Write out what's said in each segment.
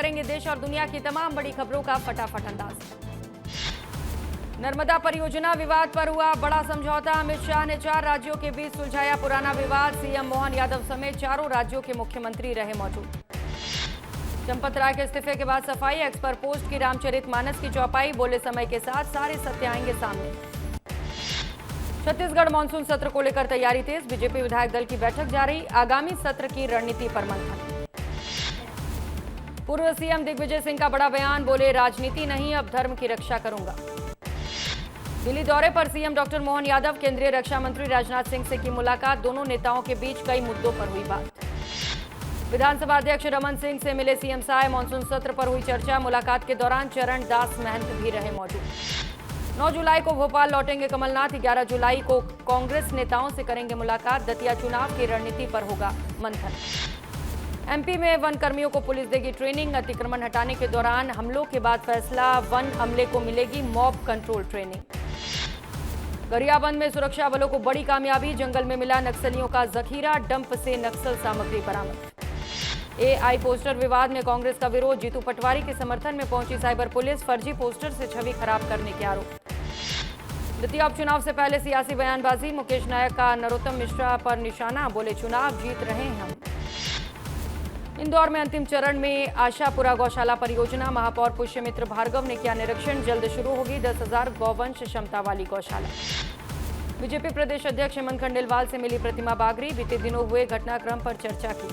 करेंगे देश और दुनिया की तमाम बड़ी खबरों का फटाफट अंदाज। नर्मदा परियोजना विवाद पर हुआ बड़ा समझौता। अमित शाह ने 4 राज्यों के बीच सुलझाया पुराना विवाद। सीएम मोहन यादव समेत 4 राज्यों के मुख्यमंत्री रहे मौजूद। चंपत राय के इस्तीफे के बाद सफाई। एक्स पर पोस्ट की रामचरितमानस की चौपाई। बोले समय के साथ सारे सत्य आएंगे सामने। छत्तीसगढ़ मानसून सत्र को लेकर तैयारी तेज। बीजेपी विधायक दल की बैठक जारी। आगामी सत्र की रणनीति पर मंथन। पूर्व सीएम दिग्विजय सिंह का बड़ा बयान। बोले राजनीति नहीं, अब धर्म की रक्षा करूंगा। दिल्ली दौरे पर सीएम डॉक्टर मोहन यादव। केंद्रीय रक्षा मंत्री राजनाथ सिंह से की मुलाकात। दोनों नेताओं के बीच कई मुद्दों पर हुई बात। विधानसभा अध्यक्ष रमन सिंह से मिले सीएम साय। मानसून सत्र पर हुई चर्चा। मुलाकात के दौरान चरण दास महंत भी रहे मौजूद। 9 जुलाई को भोपाल लौटेंगे कमलनाथ। 11 जुलाई को कांग्रेस नेताओं से करेंगे मुलाकात। दतिया चुनाव की रणनीति पर होगा मंथन। एमपी में वन कर्मियों को पुलिस देगी ट्रेनिंग। अतिक्रमण हटाने के दौरान हमलों के बाद फैसला। वन अमले को मिलेगी मॉब कंट्रोल ट्रेनिंग। गरियाबंद में सुरक्षा बलों को बड़ी कामयाबी। जंगल में मिला नक्सलियों का जखीरा। डंप से नक्सल सामग्री बरामद। एआई पोस्टर विवाद में कांग्रेस का विरोध। जीतू पटवारी के समर्थन में पहुंची साइबर पुलिस। फर्जी पोस्टर से छवि खराब करने के आरोप। द्वितीय उपचुनाव से पहले सियासी बयानबाजी। मुकेश नायक का नरोत्तम मिश्रा पर निशाना। बोले चुनाव जीत रहे हैं हम। इंदौर में अंतिम चरण में आशापुरा गौशाला परियोजना। महापौर पुष्यमित्र भार्गव ने किया निरीक्षण। जल्द शुरू होगी 10,000 गौवंश क्षमता वाली गौशाला। बीजेपी प्रदेश अध्यक्ष हेमंत खंडेलवाल से मिली प्रतिमा बागरी। बीते दिनों हुए घटनाक्रम पर चर्चा की।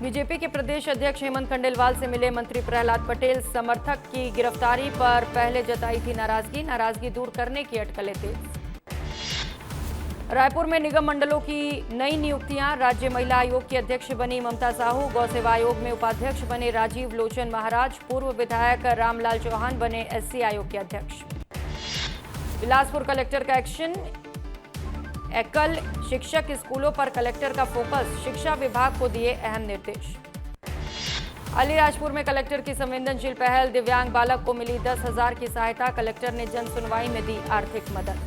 बीजेपी के प्रदेश अध्यक्ष हेमंत खंडेलवाल से मिले मंत्री प्रहलाद पटेल। समर्थक की गिरफ्तारी पर पहले जताई थी नाराजगी दूर करने की अटकलें तेज। रायपुर में निगम मंडलों की नई नियुक्तियां। राज्य महिला आयोग की अध्यक्ष बनी ममता साहू। गौ सेवा आयोग में उपाध्यक्ष बने राजीव लोचन महाराज। पूर्व विधायक रामलाल चौहान बने एससी आयोग के अध्यक्ष। बिलासपुर कलेक्टर का एक्शन। एकल शिक्षक स्कूलों पर कलेक्टर का फोकस। शिक्षा विभाग को दिए अहम निर्देश। अलीराजपुर में कलेक्टर की संवेदनशील पहल। दिव्यांग बालक को मिली 10,000 की सहायता। कलेक्टर ने जन सुनवाई में दी आर्थिक मदद।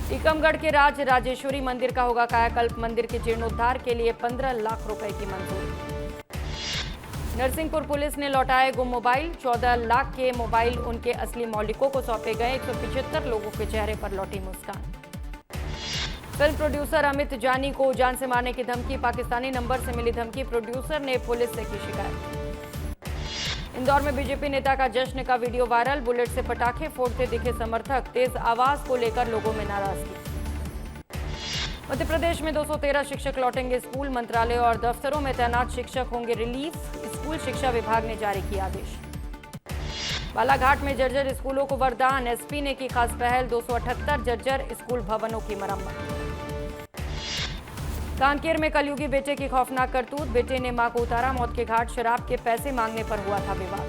टीकमगढ़ के राजेश्वरी मंदिर का होगा कायाकल्प। मंदिर के जीर्णोद्धार के लिए 15 लाख रुपए की मंजूरी। नरसिंहपुर पुलिस ने लौटाए गुम मोबाइल। 14 लाख के मोबाइल उनके असली मालिकों को सौंपे गए। 175 लोगों के चेहरे पर लौटी मुस्कान। फिल्म प्रोड्यूसर अमित जानी को जान से मारने की धमकी। पाकिस्तानी नंबर से मिली धमकी। प्रोड्यूसर ने पुलिस से की शिकायत। इंदौर में बीजेपी नेता का जश्न का वीडियो वायरल। बुलेट से पटाखे फोड़ते दिखे समर्थक। तेज आवाज को लेकर लोगों में नाराजगी। मध्य प्रदेश में 213 शिक्षक लौटेंगे स्कूल। मंत्रालय और दफ्तरों में तैनात शिक्षक होंगे रिलीफ। स्कूल शिक्षा विभाग ने जारी किया आदेश। बालाघाट में जर्जर स्कूलों को वरदान। एसपी ने की खास पहल। 278 जर्जर स्कूल भवनों की मरम्मत। कांकेर में कलयुगी बेटे की खौफनाक करतूत। बेटे ने मां को उतारा मौत के घाट। शराब के पैसे मांगने पर हुआ था विवाद।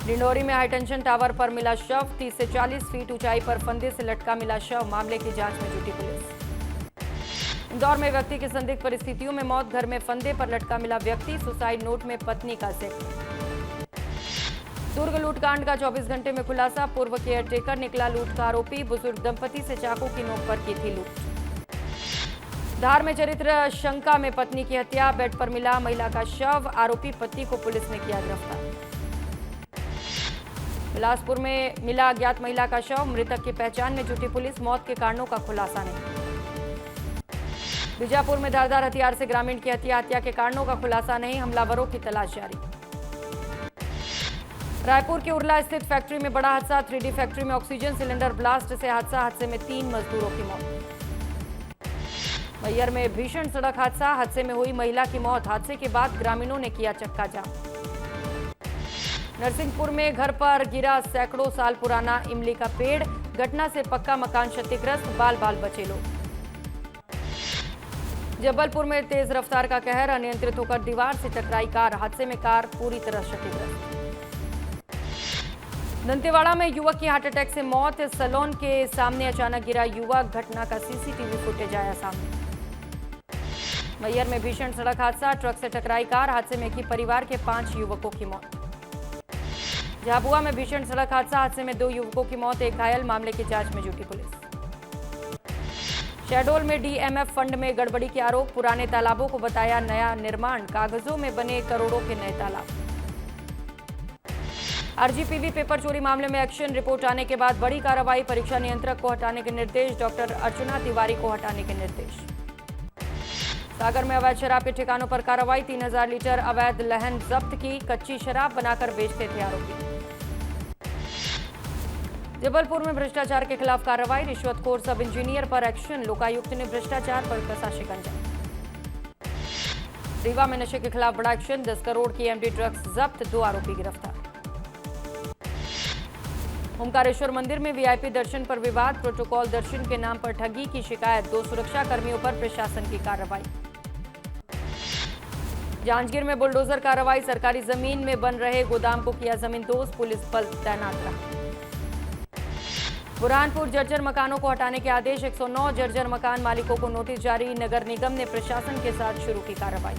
डिंडोरी में हाईटेंशन टावर पर मिला शव। 30 से 40 फीट ऊंचाई पर फंदे से लटका मिला शव। मामले की जांच में जुटी पुलिस। इंदौर में व्यक्ति की संदिग्ध परिस्थितियों में मौत। घर में फंदे पर लटका मिला व्यक्ति। सुसाइड नोट में पत्नी का जिक्र। दुर्ग लूटकांड का 24 घंटे में खुलासा। पूर्व केयरटेकर निकला लूट का आरोपी। बुजुर्ग दंपति से चाकू की नोक पर की थी लूट। धार में चरित्र शंका में पत्नी की हत्या। बेड पर मिला महिला का शव। आरोपी पति को पुलिस ने किया गिरफ्तार। बिलासपुर में मिला अज्ञात महिला का शव। मृतक की पहचान में जुटी पुलिस। मौत के कारणों का खुलासा नहीं। बीजापुर में धारदार हथियार से ग्रामीण की हत्या। हत्या के कारणों का खुलासा नहीं। हमलावरों की तलाश जारी। रायपुर के उरला स्थित फैक्ट्री में बड़ा हादसा। 3D फैक्ट्री में ऑक्सीजन सिलेंडर ब्लास्ट से हादसा। हादसे में 3 मजदूरों की मौत। मैयर में भीषण सड़क हादसा। हादसे में हुई महिला की मौत। हादसे के बाद ग्रामीणों ने किया चक्का जाम। नरसिंहपुर में घर पर गिरा सैकड़ों साल पुराना इमली का पेड़। घटना से पक्का मकान क्षतिग्रस्त। बाल बाल बचे लोग। जबलपुर में तेज रफ्तार का कहर। अनियंत्रित होकर दीवार से टकराई कार। हादसे में कार पूरी तरह क्षतिग्रस्त। दंतेवाड़ा में युवक की हार्ट अटैक से मौत। सैलून के सामने अचानक गिरा युवक। घटना का सीसीटीवी फुटेज आया सामने। मैयर में भीषण सड़क हादसा। ट्रक से टकराई कार। हादसे में की परिवार के 5 युवकों की मौत। झाबुआ में भीषण सड़क हादसा। हादसे में 2 युवकों की मौत। 1 घायल। मामले की जांच में जुटी पुलिस। शहडोल में डीएमएफ फंड में गड़बड़ी के आरोप, पुराने तालाबों को बताया नया निर्माण, कागजों में बने करोड़ों के नए तालाब। आरजीपीवी पेपर चोरी मामले में एक्शन, रिपोर्ट आने के बाद बड़ी कार्रवाई, परीक्षा नियंत्रक को हटाने के निर्देश, डॉक्टर अर्चना तिवारी को हटाने के निर्देश। सागर में अवैध शराब के ठिकानों पर कार्रवाई, 3000 लीटर अवैध लहन जब्त की, कच्ची शराब बनाकर बेचते थे आरोपी। जबलपुर में भ्रष्टाचार के खिलाफ कार्रवाई, रिश्वतखोर सब इंजीनियर पर एक्शन, लोकायुक्त ने भ्रष्टाचार पर कसा शिकंजा। रीवा में नशे के खिलाफ बड़ा एक्शन, 10 करोड़ की एमडी ड्रग्स जब्त, 2 आरोपी गिरफ्तार। ओमकारेश्वर मंदिर में वीआईपी दर्शन पर विवाद, प्रोटोकॉल दर्शन के नाम पर ठगी की शिकायत, 2 सुरक्षा कर्मियों पर प्रशासन की कार्रवाई। जांजगीर में बुलडोजर कार्रवाई, सरकारी जमीन में बन रहे गोदाम को किया जमींदोज, पुलिस बल तैनात रहा। बुरहानपुर जर्जर मकानों को हटाने के आदेश, 109 जर्जर मकान मालिकों को नोटिस जारी, नगर निगम ने प्रशासन के साथ शुरू की कार्रवाई।